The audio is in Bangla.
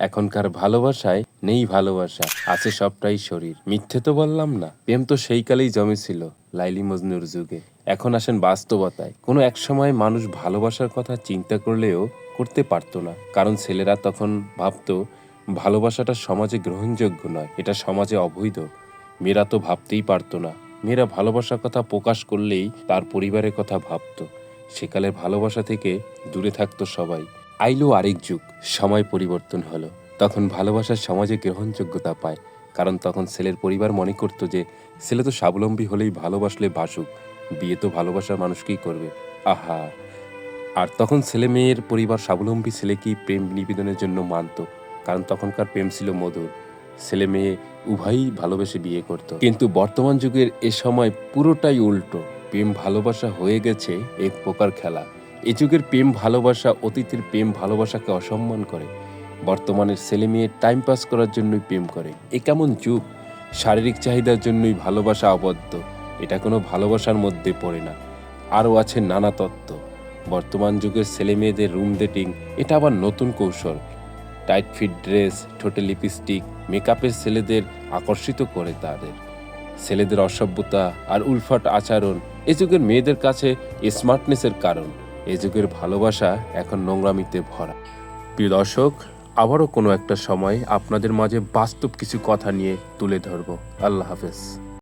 এখনকার ভালোবাসায় নেই ভালোবাসা, আছে সবটাই শরীর। মিথ্যে তো বললাম না, প্রেম তো সেই কালেই জমেছিল লাইলি মজনুর যুগে। এখন আসেন বাস্তবতায়। কোনো এক সময় মানুষ ভালোবাসার কথা চিন্তা করলেও করতে পারতো না, কারণ ছেলেরা তখন ভাবতো ভালোবাসাটা সমাজে গ্রহণযোগ্য নয়, এটা সমাজে অবৈধ। মেয়েরা তো ভাবতেই পারতো না। মেয়েরা ভালোবাসার কথা প্রকাশ করলেই তার পরিবারের কথা ভাবতো। সেকালের ভালোবাসা থেকে দূরে থাকতো সবাই। আইলো আরেক যুগ, সময় পরিবর্তন হলো। তখন ভালোবাসার সমাজে গ্রহণযোগ্যতা পায়, কারণ তখন ছেলের পরিবার মনে করতো যে ছেলে তো স্বাবলম্বী হলেই ভালোবাসলে বাসুক, বিয়ে তো ভালোবাসার মানুষকেই করবে। আহা, আর তখন ছেলে মেয়ের পরিবার স্বাবলম্বী ছেলেকেই প্রেম নিবেদনের জন্য মানত, কারণ তখনকার প্রেম ছিল মধুর। ছেলে মেয়ে উভয়ই ভালোবেসে বিয়ে করত। কিন্তু বর্তমান যুগের এ সময় পুরোটাই উল্টো। প্রেম ভালোবাসা হয়ে গেছে এক প্রকার খেলা। এ যুগের প্রেম ভালোবাসা অতীতের প্রেম ভালোবাসাকে অসম্মান করে। বর্তমানের ছেলে মেয়ে টাইম পাস করার জন্যই প্রেম করে। এ কেমন যুগ! শারীরিক চাহিদার জন্যই ভালোবাসা আবদ্ধ, এটা কোনো ভালোবাসার মধ্যে পড়ে না। আরও আছে নানা তত্ত্ব। বর্তমান যুগের ছেলে মেয়েদের রুম ডেটিং, এটা আবার নতুন কৌশল। টাইট ফিট ড্রেস, ঠোঁটে লিপস্টিক, মেকআপের ছেলেদের আকর্ষিত করে তাদের। ছেলেদের অসভ্যতা আর উলফাট আচরণ এ যুগের মেয়েদের কাছে স্মার্টনেসের কারণ। এ যুগের ভালোবাসা এখন নোংরামিতে ভরা। প্রিয় দর্শক, আবারও কোনো একটা সময় আপনাদের মাঝে বাস্তব কিছু কথা নিয়ে তুলে ধরব। আল্লাহ হাফেজ।